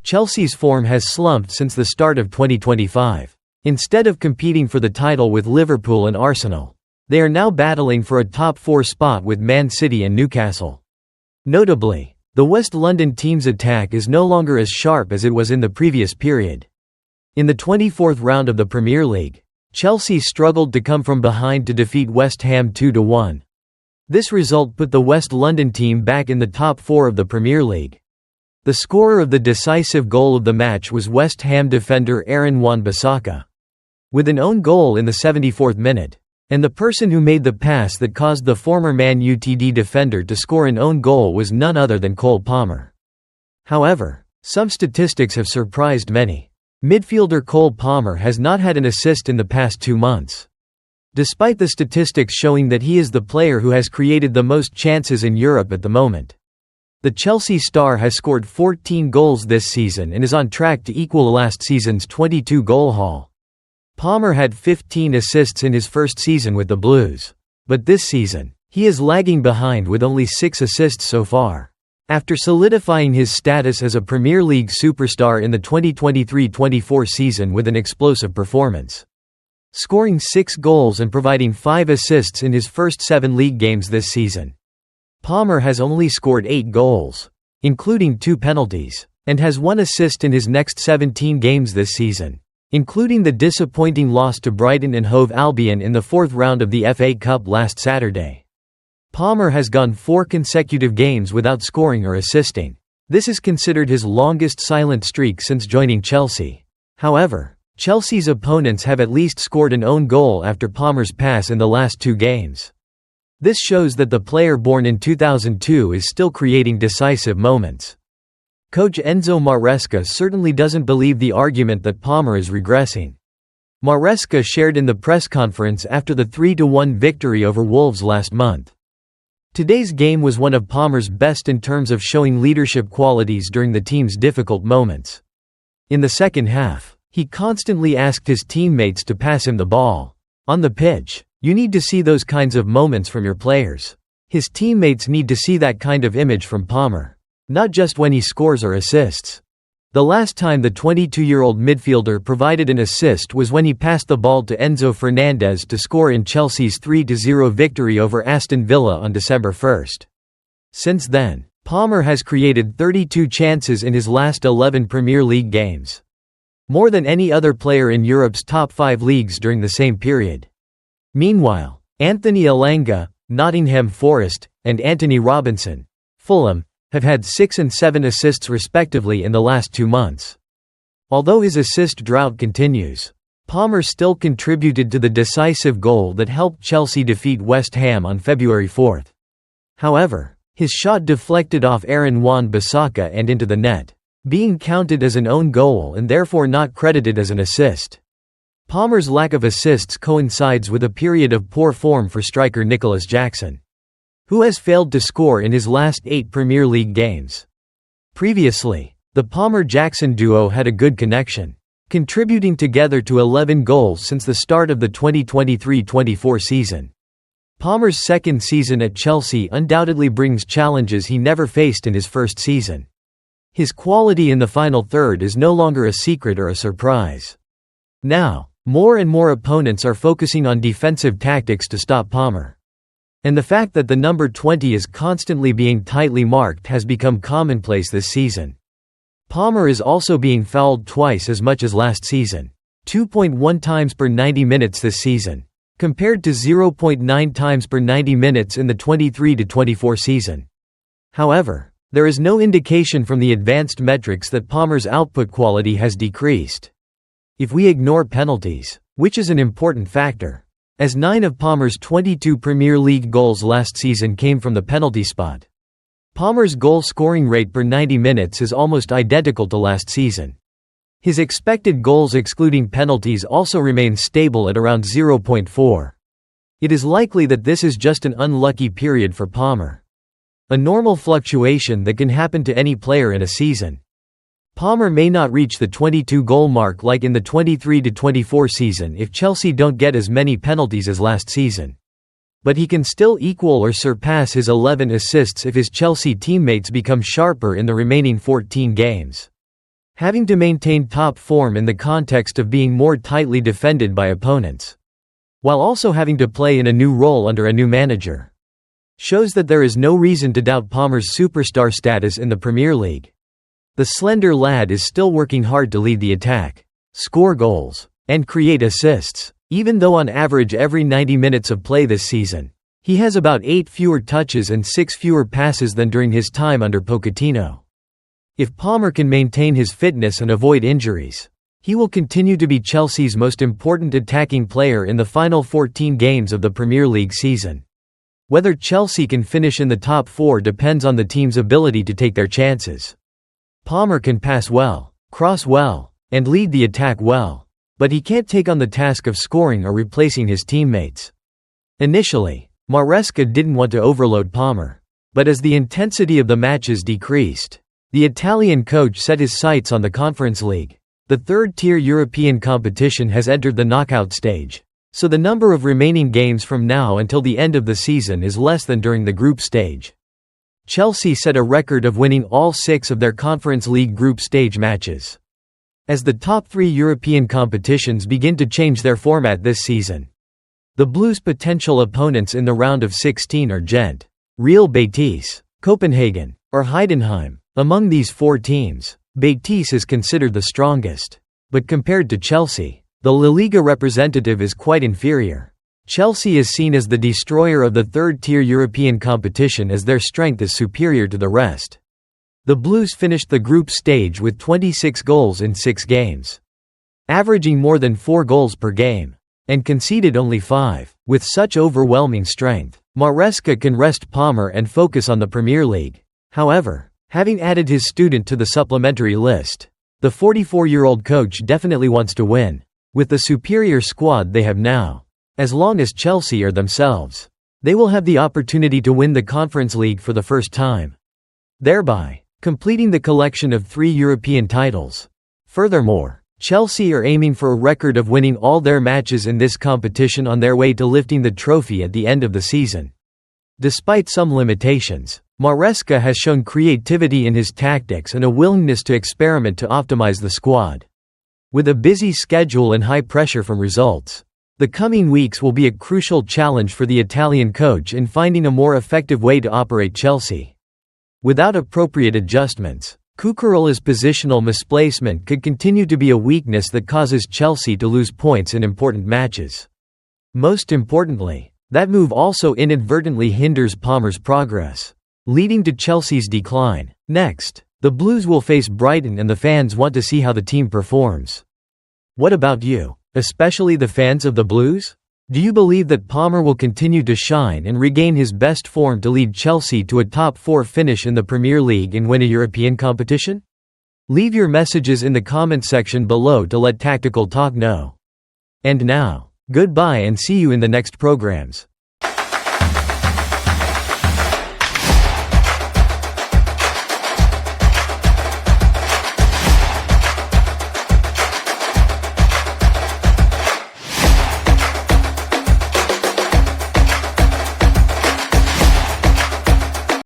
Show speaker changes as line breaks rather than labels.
Chelsea's form has slumped since the start of 2025. Instead of competing for the title with Liverpool and Arsenal, they are now battling for a top 4 spot with Man City and Newcastle. Notably, the West London team's attack is no longer as sharp as it was in the previous period. In the 24th round of the Premier League, Chelsea struggled to come from behind to defeat West Ham 2-1. This result put the West London team back in the top 4 of the Premier League. The scorer of the decisive goal of the match was West Ham defender Aaron Wan-Bissaka, with an own goal in the 74th minute, and the person who made the pass that caused the former Man Utd defender to score an own goal was none other than Cole Palmer. However, some statistics have surprised many. Midfielder Cole Palmer has not had an assist in the past 2 months. Despite the statistics showing that he is the player who has created the most chances in Europe at the moment. The Chelsea star has scored 14 goals this season and is on track to equal last season's 22-goal haul. Palmer had 15 assists in his first season with the Blues. But this season, he is lagging behind with only 6 assists so far. After solidifying his status as a Premier League superstar in the 2023-24 season with an explosive performance, scoring 6 goals and providing 5 assists in his first 7 league games this season, Palmer has only scored 8 goals, including 2 penalties, and has 1 assist in his next 17 games this season, including the disappointing loss to Brighton and Hove Albion in the 4th round of the FA Cup last Saturday. Palmer has gone 4 consecutive games without scoring or assisting. This is considered his longest silent streak since joining Chelsea. However, Chelsea's opponents have at least scored an own goal after Palmer's pass in the last 2 games. This shows that the player born in 2002 is still creating decisive moments. Coach Enzo Maresca certainly doesn't believe the argument that Palmer is regressing. Maresca shared in the press conference after the 3-1 victory over Wolves last month. Today's game was one of Palmer's best in terms of showing leadership qualities during the team's difficult moments. In the second half, he constantly asked his teammates to pass him the ball. On the pitch, you need to see those kinds of moments from your players. His teammates need to see that kind of image from Palmer, not just when he scores or assists. The last time the 22-year-old midfielder provided an assist was when he passed the ball to Enzo Fernandez to score in Chelsea's 3-0 victory over Aston Villa on December 1. Since then, Palmer has created 32 chances in his last 11 Premier League games, more than any other player in Europe's top 5 leagues during the same period. Meanwhile, Anthony Elanga, Nottingham Forest, and Anthony Robinson, Fulham, have had 6 and 7 assists respectively in the last 2 months. Although his assist drought continues, Palmer still contributed to the decisive goal that helped Chelsea defeat West Ham on February 4. However, his shot deflected off Aaron Wan-Bissaka and into the net, being counted as an own goal and therefore not credited as an assist. Palmer's lack of assists coincides with a period of poor form for striker Nicolas Jackson, who has failed to score in his last 8 Premier League games. Previously, the Palmer-Jackson duo had a good connection, contributing together to 11 goals since the start of the 2023-24 season. Palmer's second season at Chelsea undoubtedly brings challenges he never faced in his first season. His quality in the final third is no longer a secret or a surprise. Now, more and more opponents are focusing on defensive tactics to stop Palmer. And the fact that the number 20 is constantly being tightly marked has become commonplace this season. Palmer is also being fouled twice as much as last season, 2.1 times per 90 minutes this season, compared to 0.9 times per 90 minutes in the 23-24 season. However, there is no indication from the advanced metrics that Palmer's output quality has decreased. If we ignore penalties, which is an important factor, as 9 of Palmer's 22 Premier League goals last season came from the penalty spot, Palmer's goal-scoring rate per 90 minutes is almost identical to last season. His expected goals excluding penalties also remain stable at around 0.4. It is likely that this is just an unlucky period for Palmer, a normal fluctuation that can happen to any player in a season. Palmer may not reach the 22-goal mark like in the 23-24 season if Chelsea don't get as many penalties as last season. But he can still equal or surpass his 11 assists if his Chelsea teammates become sharper in the remaining 14 games. having to maintain top form in the context of being more tightly defended by opponents, while also having to play in a new role under a new manager, shows that there is no reason to doubt Palmer's superstar status in the Premier League. The slender lad is still working hard to lead the attack, score goals, and create assists, even though on average every 90 minutes of play this season, he has about 8 fewer touches and 6 fewer passes than during his time under Pochettino. If Palmer can maintain his fitness and avoid injuries, he will continue to be Chelsea's most important attacking player in the final 14 games of the Premier League season. Whether Chelsea can finish in the top 4 depends on the team's ability to take their chances. Palmer can pass well, cross well, and lead the attack well, but he can't take on the task of scoring or replacing his teammates. Initially, Maresca didn't want to overload Palmer, but as the intensity of the matches decreased, the Italian coach set his sights on the Conference League. The third-tier European competition has entered the knockout stage, so the number of remaining games from now until the end of the season is less than during the group stage. Chelsea set a record of winning all 6 of their Conference League group stage matches. As the top 3 European competitions begin to change their format this season, the Blues' potential opponents in the round of 16 are Gent, Real Betis, Copenhagen, or Heidenheim. Among these 4 teams, Betis is considered the strongest. But compared to Chelsea, the La Liga representative is quite inferior. Chelsea is seen as the destroyer of the third-tier European competition as their strength is superior to the rest. The Blues finished the group stage with 26 goals in 6 games, averaging more than 4 goals per game, and conceded only 5. With such overwhelming strength, Maresca can rest Palmer and focus on the Premier League. However, having added his student to the supplementary list, the 44-year-old coach definitely wants to win. With the superior squad they have now, as long as Chelsea are themselves, they will have the opportunity to win the Conference League for the first time, thereby completing the collection of 3 European titles. Furthermore, Chelsea are aiming for a record of winning all their matches in this competition on their way to lifting the trophy at the end of the season. Despite some limitations, Maresca has shown creativity in his tactics and a willingness to experiment to optimize the squad. With a busy schedule and high pressure from results, the coming weeks will be a crucial challenge for the Italian coach in finding a more effective way to operate Chelsea. Without appropriate adjustments, Cucurella's positional misplacement could continue to be a weakness that causes Chelsea to lose points in important matches. Most importantly, that move also inadvertently hinders Palmer's progress, leading to Chelsea's decline. Next, the Blues will face Brighton and the fans want to see how the team performs. What about you? Especially the fans of the Blues? Do you believe that Palmer will continue to shine and regain his best form to lead Chelsea to a top 4 finish in the Premier League and win a European competition? Leave your messages in the comments section below to let Tactical Talk know. And now, goodbye and see you in the next programs.